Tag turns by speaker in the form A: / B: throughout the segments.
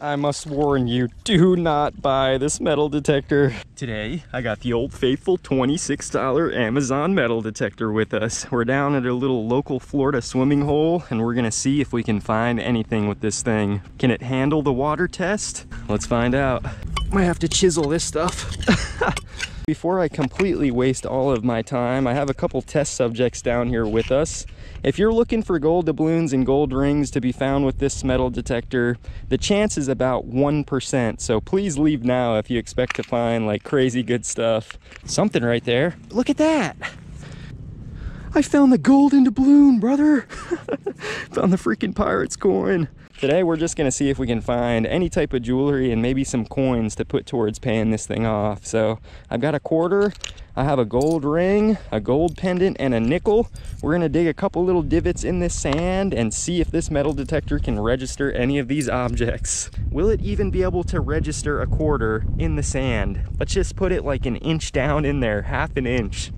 A: I must warn you, do not buy this metal detector. Today, I got the old faithful $26 Amazon metal detector with us. We're down at a little local Florida swimming hole, and we're gonna see if we can find anything with this thing. Can it handle the water test? Let's find out. Might have to chisel this stuff. Before I completely waste all of my time, I have a couple test subjects down here with us. If you're looking for gold doubloons and gold rings to be found with this metal detector, the chance is about 1%, so please leave now if you expect to find like crazy good stuff. Something right there. Look at that! I found the golden doubloon, brother! Found the freaking pirate's coin. Today we're just gonna see if we can find any type of jewelry and maybe some coins to put towards paying this thing off. So I've got a quarter, I have a gold ring, a gold pendant, and a nickel. We're gonna dig a couple little divots in this sand and see if this metal detector can register any of these objects. Will it even be able to register a quarter in the sand? Let's just put it like an inch down in there, half an inch.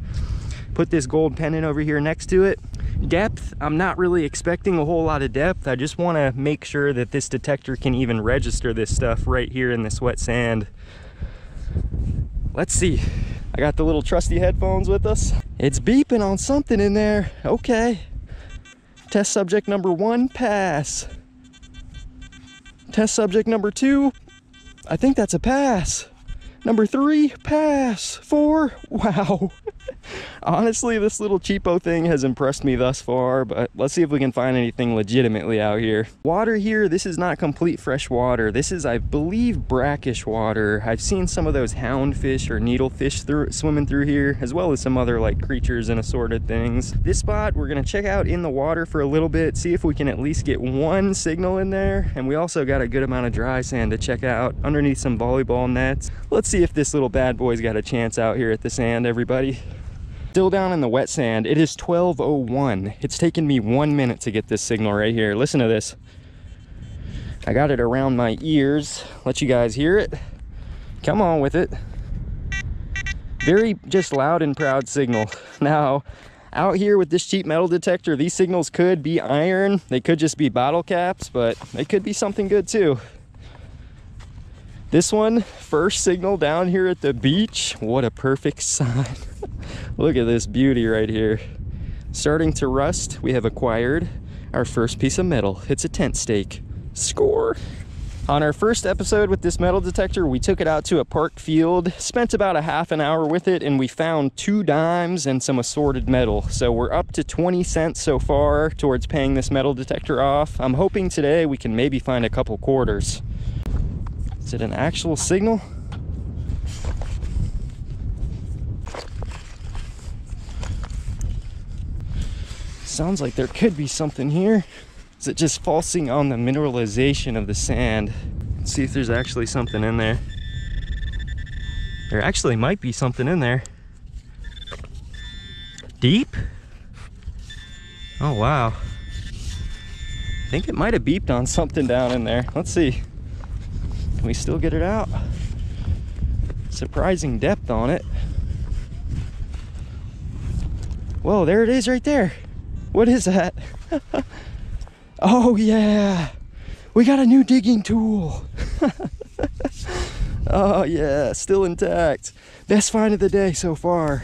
A: Put this gold pendant over here next to it. Depth, I'm not really expecting a whole lot of depth. I just want to make sure that this detector can even register this stuff right here in this wet sand. Let's see. I got the little trusty headphones with us. It's beeping on something in there. Okay. Test subject number 1, pass. Test subject number 2, I think that's a pass. Number 3, pass. 4, wow. Honestly, this little cheapo thing has impressed me thus far, but let's see if we can find anything legitimately out here. Water here, this is not complete fresh water. This is, I believe, brackish water. I've seen some of those houndfish or needlefish swimming through here, as well as some other like creatures and assorted things. This spot, we're gonna check out in the water for a little bit, see if we can at least get one signal in there. And we also got a good amount of dry sand to check out underneath some volleyball nets. Let's see if this little bad boy's got a chance out here at the sand, everybody. Still down in the wet sand. It is 12:01. It's taken me 1 minute to get this signal right here. Listen to this. I got it around my ears. Let you guys hear it. Come on with it. Very just loud and proud signal. Now, out here with this cheap metal detector, these signals could be iron. They could just be bottle caps, but they could be something good too. This one, first signal down here at the beach. What a perfect sign. Look at this beauty right here. Starting to rust, we have acquired our first piece of metal. It's a tent stake. Score! On our first episode with this metal detector, we took it out to a park field, spent about a half an hour with it, and we found 2 dimes and some assorted metal. So we're up to 20 cents so far towards paying this metal detector off. I'm hoping today we can maybe find a couple quarters. Is it an actual signal? Sounds like there could be something here. Is it just falsing on the mineralization of the sand? Let's see if there's actually something in there. There actually might be something in there. Deep? Oh wow. I think it might have beeped on something down in there. Let's see. Can we still get it out? Surprising depth on it. Whoa, there it is right there. What is that? Oh yeah, we got a new digging tool. Oh yeah, still intact. Best find of the day so far.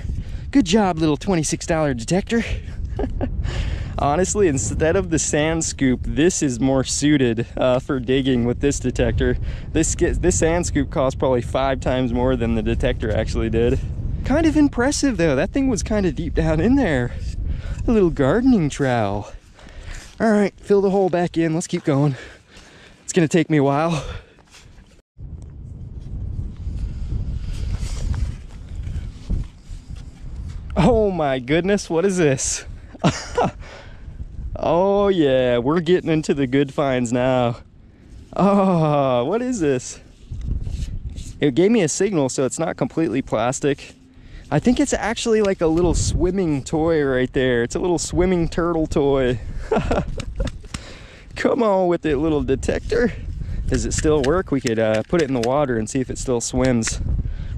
A: Good job, little $26 detector. Honestly, instead of the sand scoop, this is more suited for digging with this detector. This sand scoop cost probably 5 times more than the detector actually did. Kind of impressive though, that thing was kind of deep down in there. A little gardening trowel. All right, fill the hole back in, let's keep going. It's gonna take me a while. Oh my goodness, what is this? Oh yeah, we're getting into the good finds now. Oh, what is this? It gave me a signal, so it's not completely plastic. I think it's actually like a little swimming toy right there. It's a little swimming turtle toy. Come on with it, little detector. Does it still work? We could put it in the water and see if it still swims.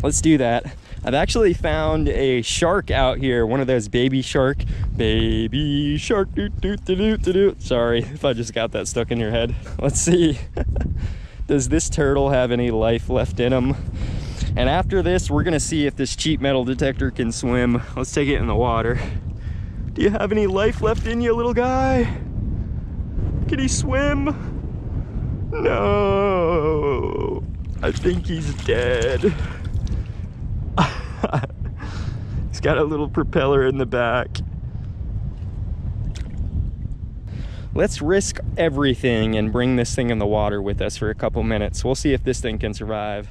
A: Let's do that. I've actually found a shark out here, one of those baby shark, doo doo doo doo doo doo. Sorry if I just got that stuck in your head. Let's see. Does this turtle have any life left in him? And after this, we're gonna see if this cheap metal detector can swim. Let's take it in the water. Do you have any life left in you, little guy? Can he swim? No, I think he's dead. He's got a little propeller in the back. Let's risk everything and bring this thing in the water with us for a couple minutes. We'll see if this thing can survive.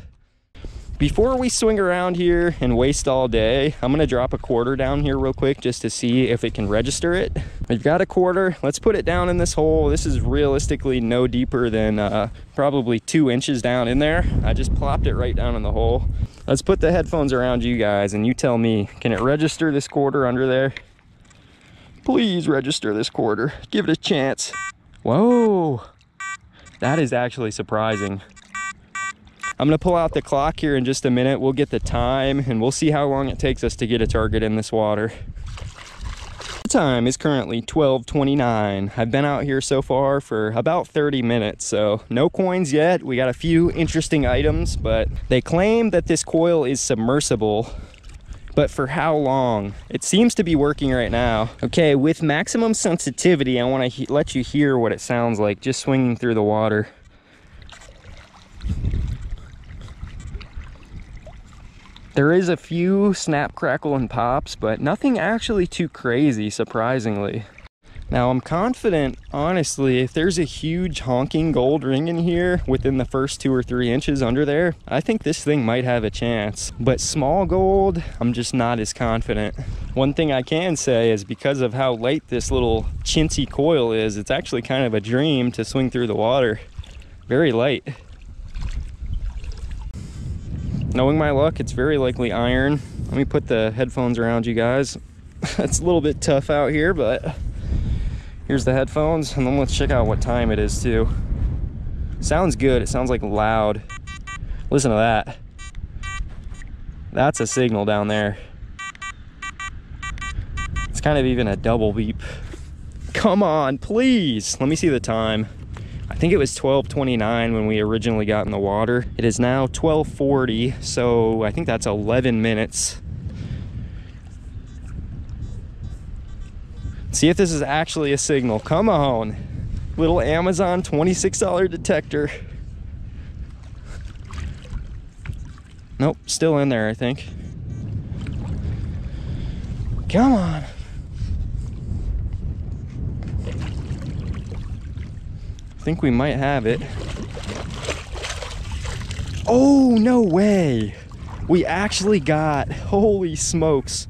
A: Before we swing around here and waste all day, I'm gonna drop a quarter down here real quick just to see if it can register it. We've got a quarter, let's put it down in this hole. This is realistically no deeper than probably 2 inches down in there. I just plopped it right down in the hole. Let's put the headphones around you guys and you tell me, can it register this quarter under there? Please register this quarter, give it a chance. Whoa, that is actually surprising. I'm gonna pull out the clock here in just a minute. We'll get the time and we'll see how long it takes us to get a target in this water. The time is currently 12:29. I've been out here so far for about 30 minutes, so no coins yet. We got a few interesting items, but they claim that this coil is submersible. But for how long? It seems to be working right now. Okay, with maximum sensitivity, I wanna let you hear what it sounds like just swinging through the water. There is a few snap, crackle, and pops, but nothing actually too crazy, surprisingly. Now, I'm confident, honestly, if there's a huge honking gold ring in here within the first 2 or 3 inches under there, I think this thing might have a chance. But small gold, I'm just not as confident. One thing I can say is because of how light this little chintzy coil is, it's actually kind of a dream to swing through the water. Very light. Knowing my luck, it's very likely iron. Let me put the headphones around you guys. It's a little bit tough out here, but here's the headphones, and then let's check out what time it is too. Sounds good, it sounds like loud. Listen to that. That's a signal down there. It's kind of even a double beep. Come on, please. Let me see the time. I think it was 12:29 when we originally got in the water. It is now 12:40, so I think that's 11 minutes. See if this is actually a signal. Come on. Little Amazon $26 detector. Nope, still in there, I think. Come on. I think we might have it. Oh, no way. We actually got, holy smokes.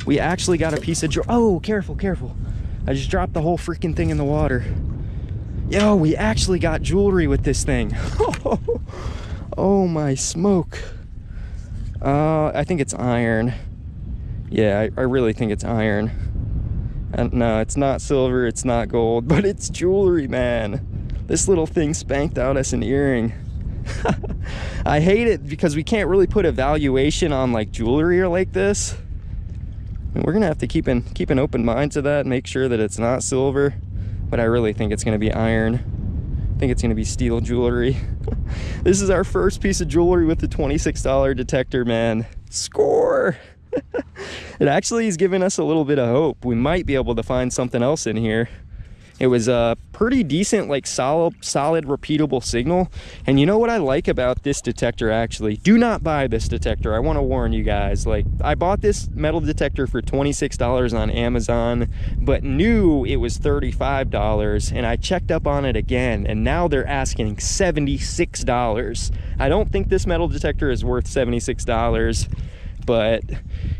A: We actually got a piece of jewelry. Oh, careful, careful. I just dropped the whole freaking thing in the water. Yo, we actually got jewelry with this thing. Oh my smoke. I think it's iron. Yeah, I really think it's iron. And no, it's not silver, it's not gold, but it's jewelry, man. This little thing spanked out us an earring. I hate it because we can't really put a valuation on like jewelry or like this. And we're gonna have to keep an open mind to that, make sure that it's not silver, but I really think it's gonna be iron. I think it's gonna be steel jewelry. This is our first piece of jewelry with the $26 detector, man. Score! It actually is giving us a little bit of hope. We might be able to find something else in here. It was a pretty decent, like solid, repeatable signal. And you know what I like about this detector actually? Do not buy this detector. I want to warn you guys. Like, I bought this metal detector for $26 on Amazon, but knew it was $35. And I checked up on it again, and now they're asking $76. I don't think this metal detector is worth $76. But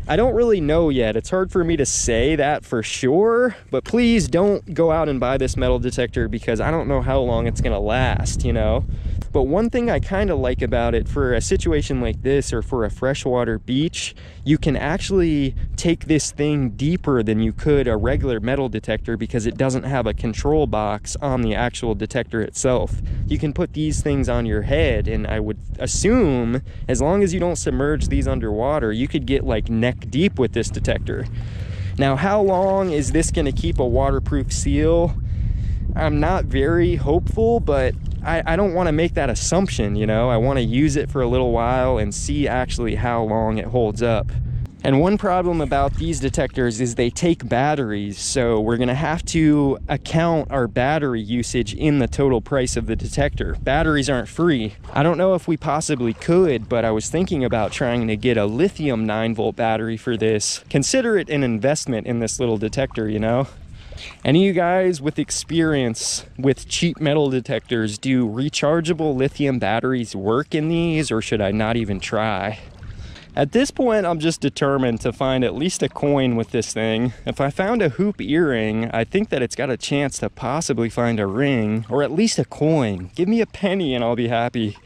A: I don't really know yet. It's hard for me to say that for sure, but please don't go out and buy this metal detector because I don't know how long it's gonna last, you know? But one thing I kind of like about it for a situation like this or for a freshwater beach, you can actually take this thing deeper than you could a regular metal detector because it doesn't have a control box on the actual detector itself. You can put these things on your head, and I would assume as long as you don't submerge these underwater, you could get like neck deep with this detector. Now, how long is this going to keep a waterproof seal? I'm not very hopeful, but I don't want to make that assumption, you know. I want to use it for a little while and see actually how long it holds up. And one problem about these detectors is they take batteries, so we're gonna have to account our battery usage in the total price of the detector. Batteries aren't free. I don't know if we possibly could, but I was thinking about trying to get a lithium 9-volt battery for this. Consider it an investment in this little detector, you know? Any of you guys with experience with cheap metal detectors, do rechargeable lithium batteries work in these, or should I not even try? At this point, I'm just determined to find at least a coin with this thing. If I found a hoop earring, I think that it's got a chance to possibly find a ring, or at least a coin. Give me a penny and I'll be happy.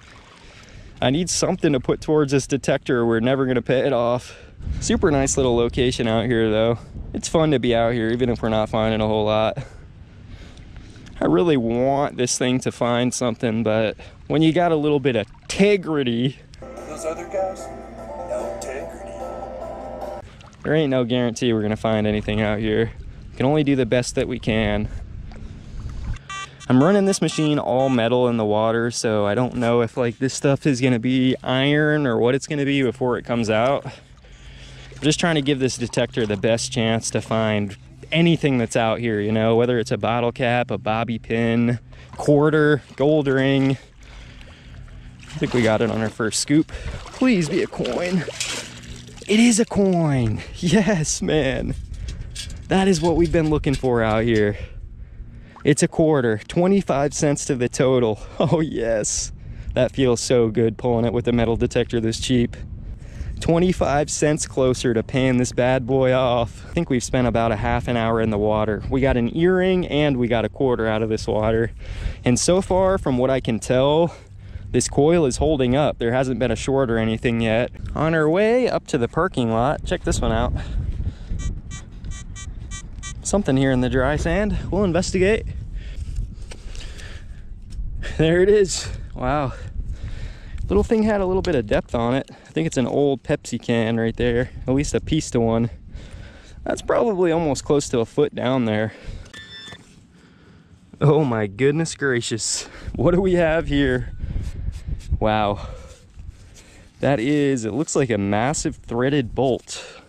A: I need something to put towards this detector. We're never gonna pay it off. Super nice little location out here though. It's fun to be out here, even if we're not finding a whole lot. I really want this thing to find something, but when you got a little bit of integrity,
B: those other guys, no integrity.
A: There ain't no guarantee we're gonna find anything out here. We can only do the best that we can. I'm running this machine all metal in the water, so I don't know if like this stuff is gonna be iron or what it's gonna be before it comes out. I'm just trying to give this detector the best chance to find anything that's out here, you know, whether it's a bottle cap, a bobby pin, quarter, gold ring. I think we got it on our first scoop. Please be a coin. It is a coin. Yes, man. That is what we've been looking for out here. It's a quarter, 25 cents to the total. Oh yes. That feels so good pulling it with a metal detector this cheap. 25 cents closer to paying this bad boy off. I think we've spent about a half an hour in the water. We got an earring and we got a quarter out of this water. And so far, from what I can tell, this coil is holding up. There hasn't been a short or anything yet. On our way up to the parking lot, check this one out. Something here in the dry sand. We'll investigate. There it is. Wow. Little thing had a little bit of depth on it. I think it's an old Pepsi can right there. At least a piece to one. That's probably almost close to a foot down there. Oh my goodness gracious. What do we have here? Wow. That is, it looks like a massive threaded bolt.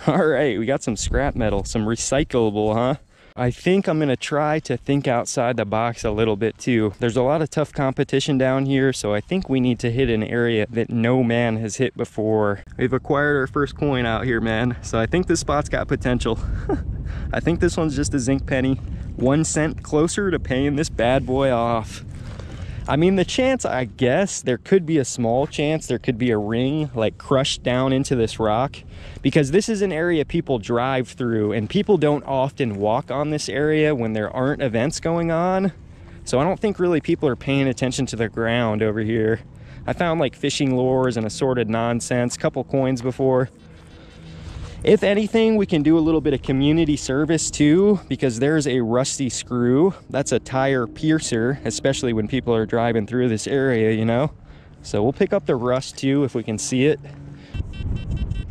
A: All right, we got some scrap metal, some recyclable, huh? I think I'm gonna try to think outside the box a little bit too. There's a lot of tough competition down here, so I think we need to hit an area that no man has hit before. We've acquired our first coin out here, man, so I think this spot's got potential. I think this one's just a zinc penny. 1 cent closer to paying this bad boy off. I mean, the chance, I guess, there could be a small chance there could be a ring like crushed down into this rock, because this is an area people drive through and people don't often walk on this area when there aren't events going on. So I don't think really people are paying attention to the ground over here. I found like fishing lures and assorted nonsense, couple coins before. If anything, we can do a little bit of community service too, because there's a rusty screw. That's a tire piercer, especially when people are driving through this area, you know? So we'll pick up the rust too if we can see it.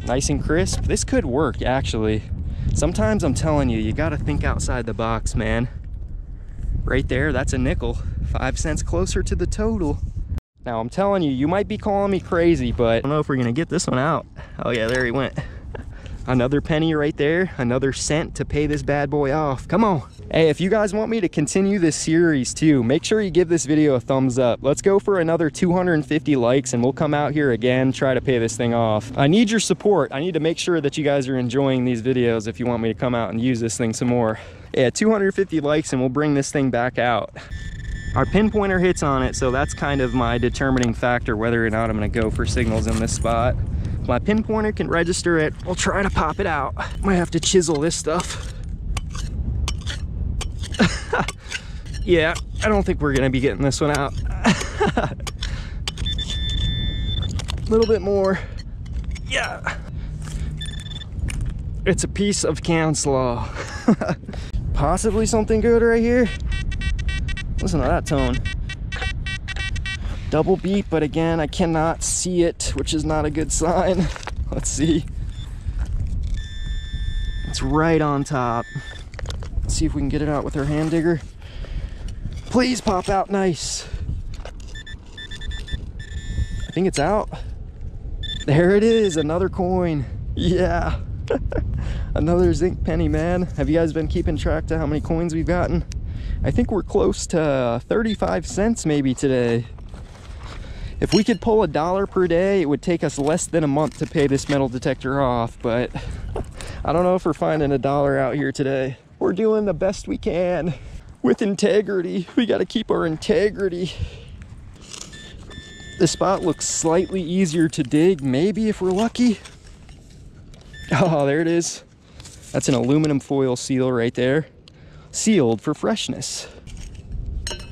A: Nice and crisp. This could work, actually. Sometimes I'm telling you, you gotta think outside the box, man. Right there, that's a nickel. 5 cents closer to the total. Now I'm telling you, you might be calling me crazy, but I don't know if we're gonna get this one out. Oh yeah, there he went. Another penny right there, another cent to pay this bad boy off. Come on. Hey, if you guys want me to continue this series too, make sure you give this video a thumbs up. Let's go for another 250 likes and we'll come out here again, try to pay this thing off. I need your support. I need to make sure that you guys are enjoying these videos if you want me to come out and use this thing some more. Yeah, 250 likes and we'll bring this thing back out. Our pinpointer hits on it, so that's kind of my determining factor whether or not I'm gonna go for signals in this spot. If my pinpointer can register it, we'll try to pop it out. Might have to chisel this stuff. Yeah, I don't think we're gonna be getting this one out. A little bit more. Yeah. It's a piece of can slaw. Possibly something good right here. Listen to that tone. Double beep, but again, I cannot see it, which is not a good sign. Let's see. It's right on top. Let's see if we can get it out with our hand digger. Please pop out nice. think it's out. There it is, another coin. Yeah. Another zinc penny, man. Have you guys been keeping track to how many coins we've gotten? I think we're close to 35 cents maybe today. If we could pull $1 per day, it would take us less than a month to pay this metal detector off, but I don't know if we're finding $1 out here today. We're doing the best we can with integrity. We got to keep our integrity. The spot looks slightly easier to dig, maybe if we're lucky. Oh, there it is. That's an aluminum foil seal right there. Sealed for freshness.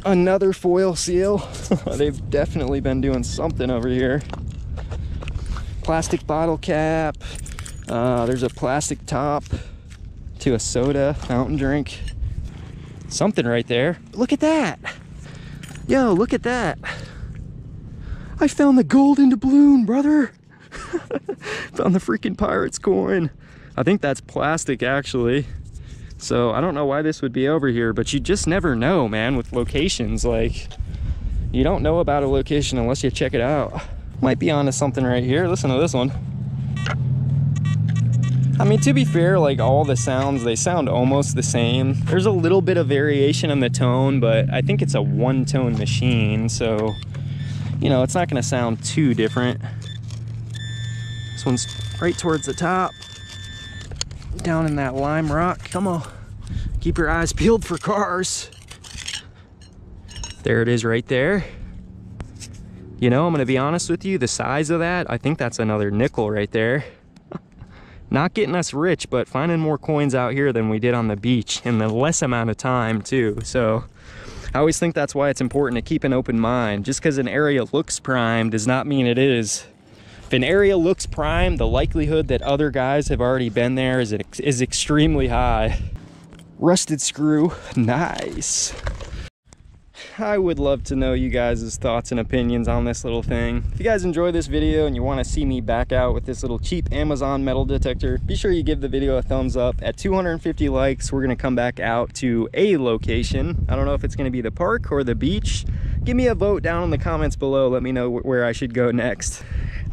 A: Another foil seal. They've definitely been doing something over here. Plastic bottle cap. There's a plastic top to a soda, fountain drink. Something right there. Look at that. Yo, look at that. I found the golden doubloon, brother. Found the freaking pirate's coin. I think that's plastic, actually. So I don't know why this would be over here, but you just never know, man, with locations. Like, you don't know about a location unless you check it out. Might be onto something right here. Listen to this one. I mean, to be fair, like all the sounds, they sound almost the same. There's a little bit of variation in the tone, but I think it's a one-tone machine, so, you know, it's not gonna sound too different. This one's right towards the top. Down in that lime rock. Come on, keep your eyes peeled for cars. There it is right there. You know, I'm gonna be honest with you, the size of that, I think that's another nickel right there. Not getting us rich, but finding more coins out here than we did on the beach in the less amount of time too. So I always think that's why it's important to keep an open mind. Just because an area looks prime does not mean it is. If an area looks prime, the likelihood that other guys have already been there is extremely high. Rusted screw, nice. I would love to know you guys' thoughts and opinions on this little thing. If you guys enjoy this video and you want to see me back out with this little cheap Amazon metal detector, be sure you give the video a thumbs up. At 250 likes, we're going to come back out to a location. I don't know if it's going to be the park or the beach. Give me a vote down in the comments below. Let me know where I should go next.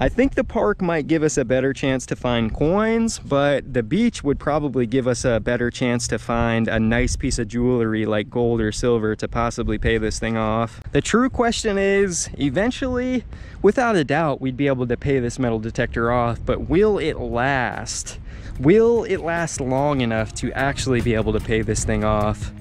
A: I think the park might give us a better chance to find coins, but the beach would probably give us a better chance to find a nice piece of jewelry like gold or silver to possibly pay this thing off. The true question is, eventually, without a doubt, we'd be able to pay this metal detector off, but will it last? Will it last long enough to actually be able to pay this thing off?